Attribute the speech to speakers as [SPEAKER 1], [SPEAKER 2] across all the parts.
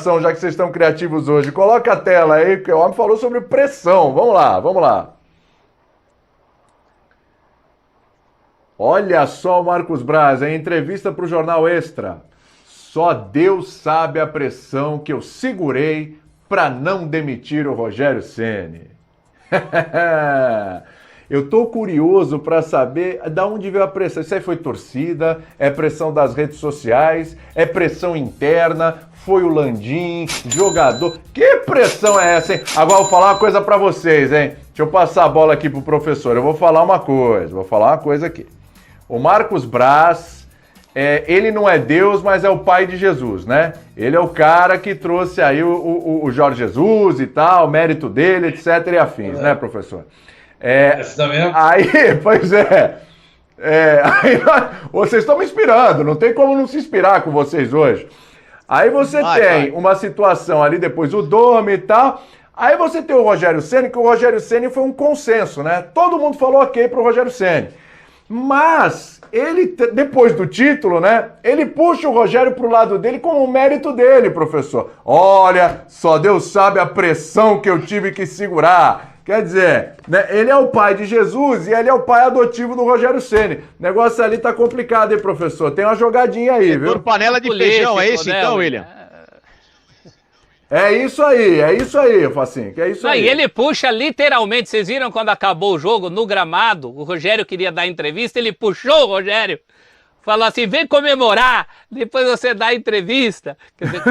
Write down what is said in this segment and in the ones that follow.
[SPEAKER 1] situação, já que vocês estão criativos hoje. Coloca a tela aí, que o homem falou sobre pressão. Vamos lá, vamos lá. Olha só o Marcos Braz, em entrevista para o Jornal Extra. Só Deus sabe a pressão que eu segurei para não demitir o Rogério Ceni. Eu tô curioso para saber de onde veio a pressão. Isso aí foi torcida, é pressão das redes sociais, é pressão interna, foi o Landim, jogador. Que pressão é essa, hein? Agora eu vou falar uma coisa para vocês, hein? Deixa eu passar a bola aqui pro professor. Eu vou falar uma coisa aqui. O Marcos Braz, ele não é Deus, mas é o pai de Jesus, né? Ele é o cara que trouxe aí o Jorge Jesus e tal, o mérito dele, etc. e afins, né, professor? Aí, pois é. Aí, vocês estão me inspirando, não tem como não se inspirar com vocês hoje. Aí você tem uma situação ali, depois o Dome e tal. Aí você tem o Rogério Ceni, que o Rogério Ceni foi um consenso, né? Todo mundo falou ok pro Rogério Ceni. Mas ele, depois do título, né? Ele puxa o Rogério pro lado dele como um mérito dele, professor. Olha, só Deus sabe a pressão que eu tive que segurar. Quer dizer, né, ele é o pai de Jesus e ele é o pai adotivo do Rogério Ceni. O negócio ali tá complicado, hein, professor? Tem uma jogadinha aí, viu?
[SPEAKER 2] Por panela de feijão, é isso então, William?
[SPEAKER 1] É isso aí, Facinho, que é isso aí.
[SPEAKER 3] E ele puxa literalmente, vocês viram quando acabou o jogo, no gramado, o Rogério queria dar entrevista, ele puxou o Rogério, falou assim, vem comemorar, depois você dá a entrevista. Quer dizer,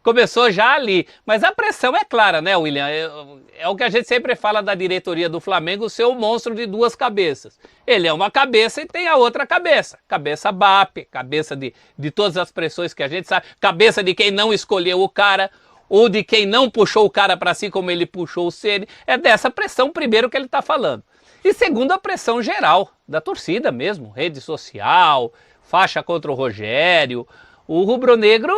[SPEAKER 3] começou já ali. Mas a pressão é clara, né, William? É o que a gente sempre fala da diretoria do Flamengo, ser o monstro de duas cabeças. Ele é uma cabeça e tem a outra cabeça. Cabeça BAP, cabeça de todas as pressões que a gente sabe, cabeça de quem não escolheu o cara, ou de quem não puxou o cara para si como ele puxou o Ceni. É dessa pressão, primeiro, que ele está falando. E segundo, a pressão geral, da torcida mesmo, rede social, faixa contra o Rogério. O rubro-negro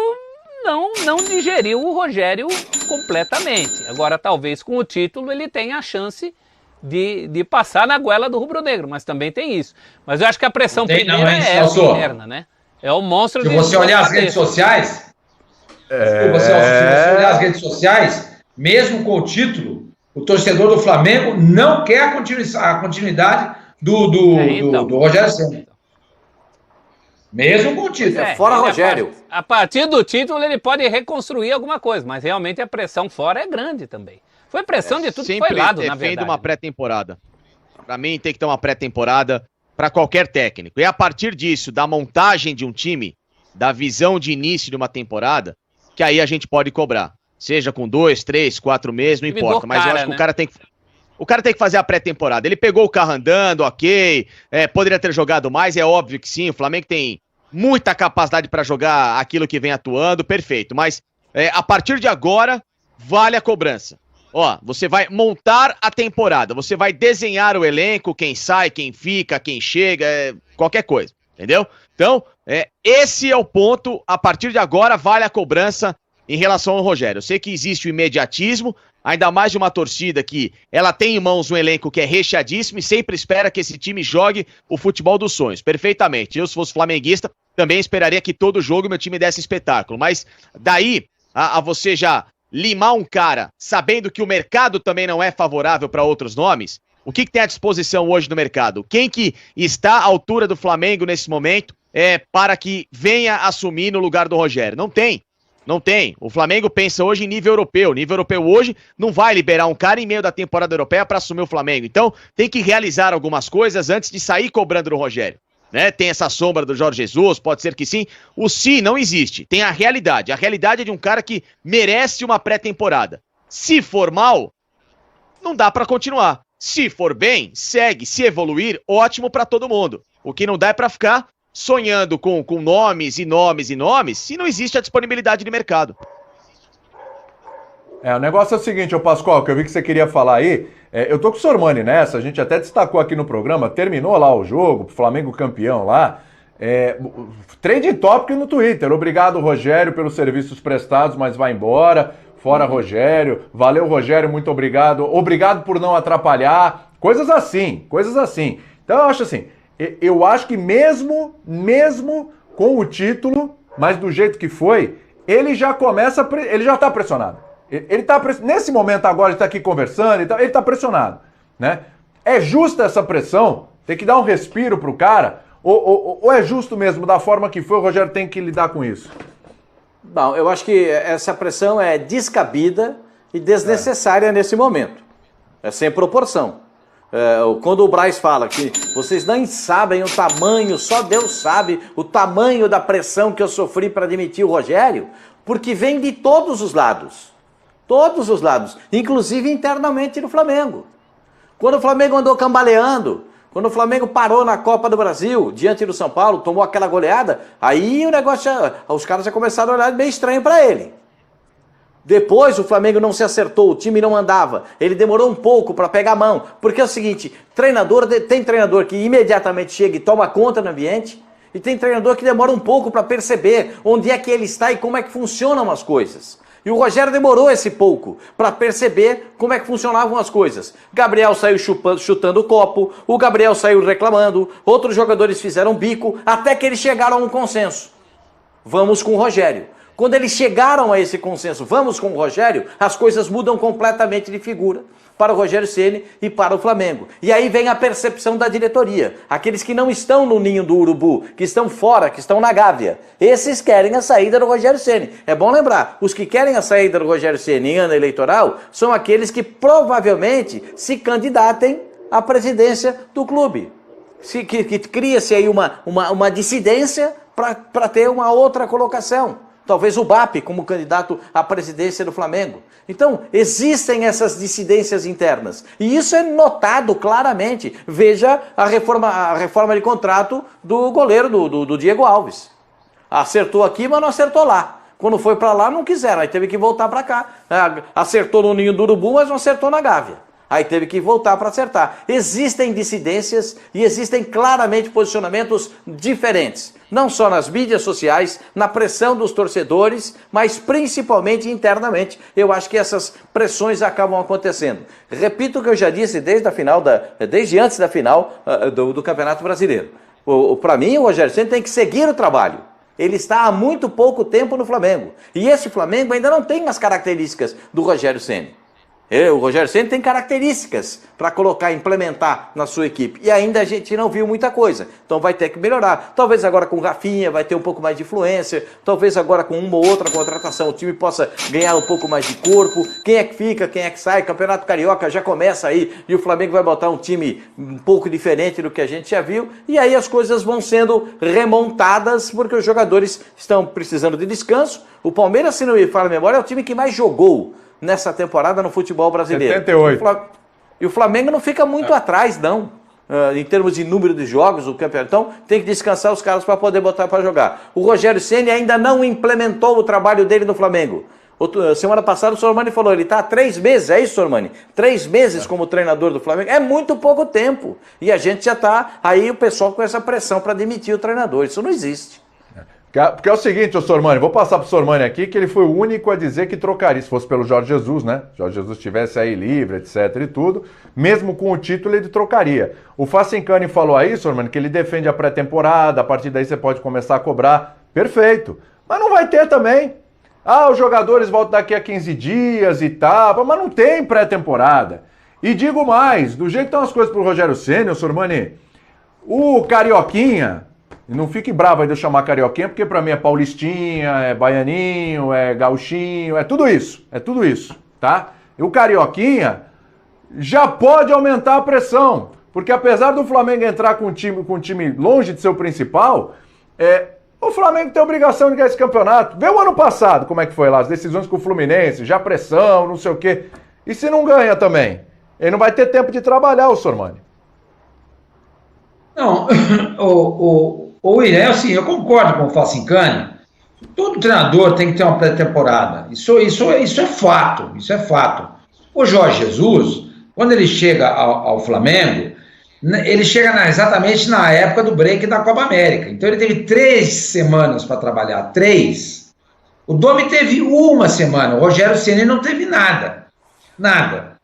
[SPEAKER 3] não digeriu o Rogério completamente. Agora, talvez com o título ele tenha a chance de passar na goela do rubro-negro, mas também tem isso. Mas eu acho que a pressão primeira é essa interna, né? É o monstro de...
[SPEAKER 4] Se você olhar as redes sociais... Desculpa, Celso, se você olhar as redes sociais, mesmo com o título, o torcedor do Flamengo não quer a continuidade do Rogério Ceni. Mesmo com o título.
[SPEAKER 5] Fora Rogério.
[SPEAKER 3] A partir do título ele pode reconstruir alguma coisa, mas realmente a pressão fora é grande também. Foi pressão de tudo que foi lado, na verdade.
[SPEAKER 2] Sempre uma pré-temporada. Para mim tem que ter uma pré-temporada para qualquer técnico. E a partir disso, da montagem de um time, da visão de início de uma temporada, que aí a gente pode cobrar. Seja com 2, 3, 4 meses, não importa. Mas eu acho que o cara tem que fazer a pré-temporada. Ele pegou o carro andando, ok. Poderia ter jogado mais, é óbvio que sim. O Flamengo tem muita capacidade para jogar aquilo que vem atuando, perfeito. Mas a partir de agora, vale a cobrança. Ó, você vai montar a temporada, você vai desenhar o elenco, quem sai, quem fica, quem chega, qualquer coisa, entendeu? Então, esse é o ponto, a partir de agora vale a cobrança em relação ao Rogério. Eu sei que existe o imediatismo, ainda mais de uma torcida que ela tem em mãos um elenco que é recheadíssimo e sempre espera que esse time jogue o futebol dos sonhos, perfeitamente. Eu, se fosse flamenguista, também esperaria que todo jogo meu time desse espetáculo, mas daí a você já limar um cara sabendo que o mercado também não é favorável para outros nomes, o que tem à disposição hoje no mercado? Quem que está à altura do Flamengo nesse momento para que venha assumir no lugar do Rogério? Não tem. Não tem. O Flamengo pensa hoje em nível europeu. O nível europeu hoje não vai liberar um cara em meio da temporada europeia para assumir o Flamengo. Então, tem que realizar algumas coisas antes de sair cobrando do Rogério. Né? Tem essa sombra do Jorge Jesus, pode ser que sim. O se não existe. Tem a realidade. A realidade é de um cara que merece uma pré-temporada. Se for mal, não dá para continuar. Se for bem, segue. Se evoluir, ótimo para todo mundo. O que não dá é para ficar sonhando com nomes e nomes e nomes, se não existe a disponibilidade de mercado.
[SPEAKER 1] O negócio é o seguinte, ô Pascoal, que eu vi que você queria falar aí, eu tô com o Sormani nessa, a gente até destacou aqui no programa, terminou lá o jogo, Flamengo campeão lá, trending topic no Twitter, obrigado Rogério pelos serviços prestados, mas vai embora, fora Rogério, valeu Rogério, muito obrigado por não atrapalhar, coisas assim. Então eu acho que mesmo com o título, mas do jeito que foi, ele já começa, ele já está pressionado. Ele tá, nesse momento agora, ele está aqui conversando, ele está pressionado, né? É justa essa pressão? Tem que dar um respiro pro cara? Ou é justo mesmo, da forma que foi, o Rogério tem que lidar com isso?
[SPEAKER 5] Bom, eu acho que essa pressão é descabida e desnecessária nesse momento. É sem proporção. Quando o Braz fala que vocês nem sabem o tamanho, só Deus sabe o tamanho da pressão que eu sofri para demitir o Rogério, porque vem de todos os lados. Todos os lados, inclusive internamente no Flamengo. Quando o Flamengo andou cambaleando, quando o Flamengo parou na Copa do Brasil, diante do São Paulo, tomou aquela goleada, aí o negócio, os caras já começaram a olhar meio estranho para ele. Depois o Flamengo não se acertou, o time não andava, ele demorou um pouco para pegar a mão, porque é o seguinte, tem treinador que imediatamente chega e toma conta no ambiente, e tem treinador que demora um pouco para perceber onde é que ele está e como é que funcionam as coisas. E o Rogério demorou esse pouco para perceber como é que funcionavam as coisas. Gabriel saiu chutando o copo, o Gabriel saiu reclamando, outros jogadores fizeram bico, até que eles chegaram a um consenso. Vamos com o Rogério. Quando eles chegaram a esse consenso, vamos com o Rogério, as coisas mudam completamente de figura para o Rogério Ceni e para o Flamengo. E aí vem a percepção da diretoria. Aqueles que não estão no ninho do urubu, que estão fora, que estão na gávea. Esses querem a saída do Rogério Ceni. É bom lembrar, os que querem a saída do Rogério Ceni em ano eleitoral são aqueles que provavelmente se candidatem à presidência do clube. Que cria-se aí uma dissidência para ter uma outra colocação. Talvez o BAP como candidato à presidência do Flamengo. Então, existem essas dissidências internas. E isso é notado claramente. Veja a reforma de contrato do goleiro, do Diego Alves. Acertou aqui, mas não acertou lá. Quando foi para lá, não quiseram. Aí teve que voltar para cá. Acertou no ninho do urubu, mas não acertou na gávea. Aí teve que voltar para acertar. Existem dissidências e existem claramente posicionamentos diferentes. Não só nas mídias sociais, na pressão dos torcedores, mas principalmente internamente. Eu acho que essas pressões acabam acontecendo. Repito o que eu já disse desde antes da final do Campeonato Brasileiro. Para mim, o Rogério Ceni tem que seguir o trabalho. Ele está há muito pouco tempo no Flamengo. E esse Flamengo ainda não tem as características do Rogério Ceni. O Rogério Ceni tem características para colocar, implementar na sua equipe. E ainda a gente não viu muita coisa. Então vai ter que melhorar. Talvez agora com o Rafinha vai ter um pouco mais de influência. Talvez agora com uma ou outra contratação o time possa ganhar um pouco mais de corpo. Quem é que fica, quem é que sai. Campeonato Carioca já começa aí. E o Flamengo vai botar um time um pouco diferente do que a gente já viu. E aí as coisas vão sendo remontadas porque os jogadores estão precisando de descanso. O Palmeiras, se não me falha a memória, é o time que mais jogou nessa temporada no futebol brasileiro.
[SPEAKER 1] 78.
[SPEAKER 5] E o Flamengo não fica muito atrás, não. Em termos de número de jogos, o campeonato. Então, tem que descansar os caras para poder botar para jogar. O Rogério Ceni ainda não implementou o trabalho dele no Flamengo. Semana passada o Sormani falou, ele está há 3 meses, é isso, Sormani? 3 meses como treinador do Flamengo. É muito pouco tempo. E a gente já está, aí o pessoal com essa pressão para demitir o treinador. Isso não existe.
[SPEAKER 1] Porque é o seguinte, o Sormani, vou passar para o Sormani aqui, que ele foi o único a dizer que trocaria, se fosse pelo Jorge Jesus, né? Jorge Jesus estivesse aí livre, etc e tudo, mesmo com o título ele trocaria. O Facincani falou aí, Sormani, que ele defende a pré-temporada, a partir daí você pode começar a cobrar. Perfeito. Mas não vai ter também. Os jogadores voltam daqui a 15 dias e tal, mas não tem pré-temporada. E digo mais, do jeito que estão as coisas pro Rogério Ceni, Sormani, o Carioquinha... E não fique bravo aí de eu chamar Carioquinha, porque pra mim é paulistinha, é baianinho, é gauchinho, é tudo isso, tá? E o Carioquinha já pode aumentar a pressão, porque apesar do Flamengo entrar com um time longe de ser o principal, o Flamengo tem a obrigação de ganhar esse campeonato. Vê o ano passado como é que foi lá, as decisões com o Fluminense, já pressão, não sei o quê. E se não ganha também? Ele não vai ter tempo de trabalhar, o Sormani.
[SPEAKER 4] Não, William, assim, eu concordo com o Facincani. Todo treinador tem que ter uma pré-temporada. Isso é fato, isso é fato. O Jorge Jesus, quando ele chega ao Flamengo, ele chega exatamente na época do break da Copa América. Então ele teve 3 semanas para trabalhar, 3. O Domi teve 1 semana, o Rogério Ceni não teve nada. Nada.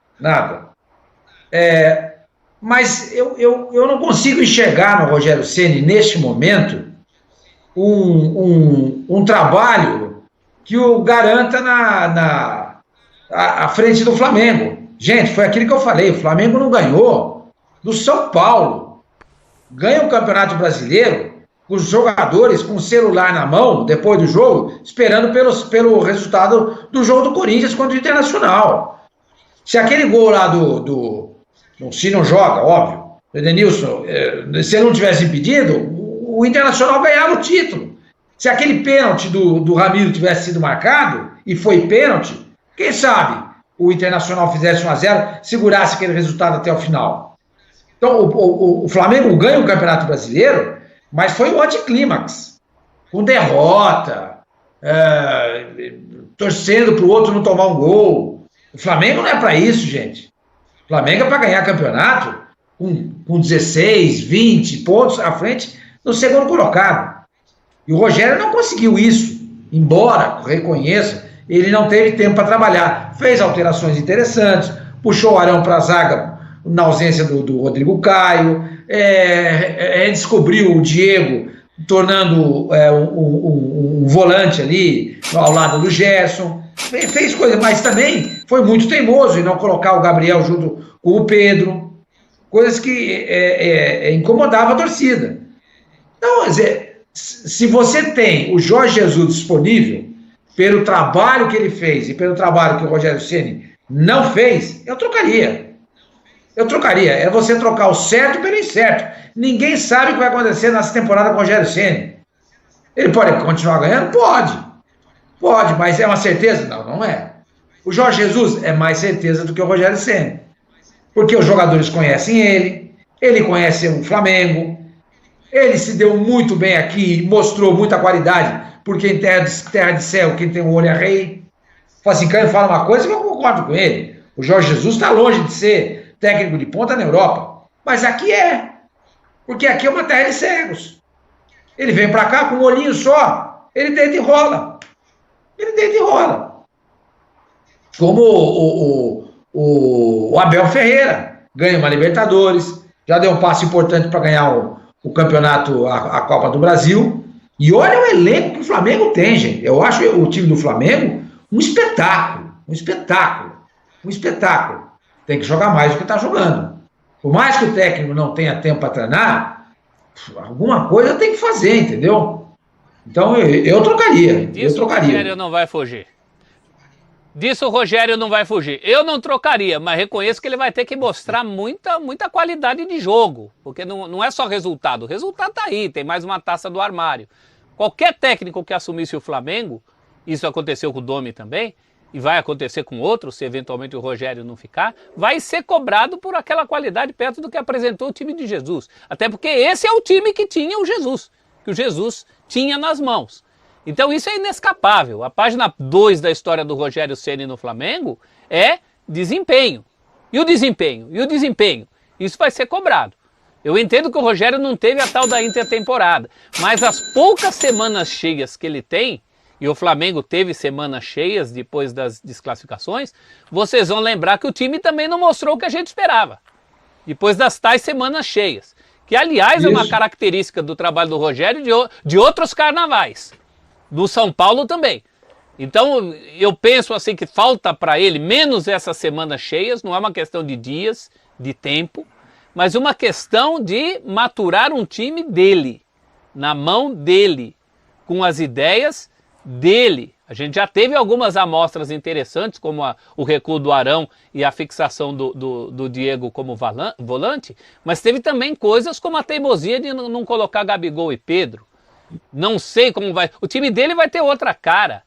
[SPEAKER 4] Mas eu não consigo enxergar no Rogério Ceni, neste momento, um trabalho que o garanta à frente do Flamengo. Gente, foi aquilo que eu falei, o Flamengo não ganhou do São Paulo. Ganha o Campeonato Brasileiro com os jogadores com o celular na mão, depois do jogo, esperando pelo resultado do jogo do Corinthians contra o Internacional. Se aquele gol lá se não joga, óbvio, o Edenilson, se ele não tivesse impedido, o Internacional ganhava o título. Se aquele pênalti do Ramiro tivesse sido marcado, e foi pênalti, quem sabe o Internacional fizesse 1-0, segurasse aquele resultado até o final. Então, o Flamengo ganha o Campeonato Brasileiro, mas foi o anticlímax, com derrota, torcendo para o outro não tomar um gol. O Flamengo não é para isso, gente. O Flamengo é para ganhar campeonato com 16, 20 pontos à frente no segundo colocado. E o Rogério não conseguiu isso, embora, reconheça, ele não teve tempo para trabalhar. Fez alterações interessantes, puxou o Arão para a zaga na ausência do Rodrigo Caio, descobriu o Diego, tornando um volante ali ao lado do Gerson. Fez coisa, mas também foi muito teimoso em não colocar o Gabriel junto com o Pedro, coisas que incomodavam a torcida. Então, quer dizer, se você tem o Jorge Jesus disponível, pelo trabalho que ele fez e pelo trabalho que o Rogério Ceni não fez, eu trocaria. É você trocar o certo pelo incerto. Ninguém sabe o que vai acontecer nessa temporada com o Rogério Ceni. Ele pode continuar ganhando? Pode, mas é uma certeza? Não é. O Jorge Jesus é mais certeza do que o Rogério Ceni. Porque os jogadores conhecem ele conhece o Flamengo, ele se deu muito bem aqui, mostrou muita qualidade, porque em terra de céu, quem tem o olho é rei. Facincani fala uma coisa que eu concordo com ele. O Jorge Jesus está longe de ser técnico de ponta na Europa, mas aqui porque aqui é uma terra de cegos. Ele vem para cá com um olhinho só, ele deita e rola. Como o Abel Ferreira ganha uma Libertadores, já deu um passo importante para ganhar o campeonato, a Copa do Brasil. E olha o elenco que o Flamengo tem, gente. Eu acho o time do Flamengo um espetáculo. Tem que jogar mais do que está jogando. Por mais que o técnico não tenha tempo para treinar, alguma coisa tem que fazer, entendeu? Então eu trocaria.
[SPEAKER 3] Disso o Rogério não vai fugir. Eu não trocaria, mas reconheço que ele vai ter que mostrar muita qualidade de jogo. Porque não é só resultado. O resultado tá aí, tem mais uma taça do armário. Qualquer técnico que assumisse o Flamengo, isso aconteceu com o Domi também, e vai acontecer com outros, se eventualmente o Rogério não ficar, vai ser cobrado por aquela qualidade perto do que apresentou o time de Jesus. Até porque esse é o time que tinha o Jesus, que o Jesus tinha nas mãos. Então isso é inescapável. A página 2 da história do Rogério Ceni no Flamengo é desempenho. E o desempenho? Isso vai ser cobrado. Eu entendo que o Rogério não teve a tal da intertemporada, mas as poucas semanas cheias que ele tem, e o Flamengo teve semanas cheias depois das desclassificações, vocês vão lembrar que o time também não mostrou o que a gente esperava. Depois das tais semanas cheias. Que, aliás, é uma característica do trabalho do Rogério de outros carnavais. Do São Paulo também. Então, eu penso assim que falta para ele menos essas semanas cheias, não é uma questão de dias, de tempo, mas uma questão de maturar um time dele, na mão dele, com as ideias dele. A gente já teve algumas amostras interessantes, como o recuo do Arão e a fixação do Diego como volante, mas teve também coisas como a teimosia de não colocar Gabigol e Pedro. Não sei como vai... O time dele vai ter outra cara.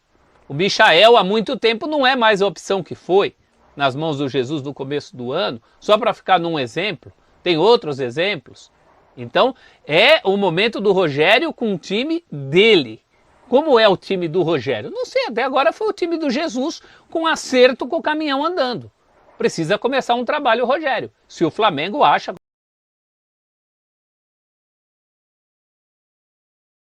[SPEAKER 3] O Michael há muito tempo não é mais a opção que foi nas mãos do Jesus no começo do ano, só para ficar num exemplo. Tem outros exemplos. Então, é o momento do Rogério com o time dele. Como é o time do Rogério? Não sei, até agora foi o time do Jesus com acerto com o caminhão andando. Precisa começar um trabalho, Rogério. Se o Flamengo acha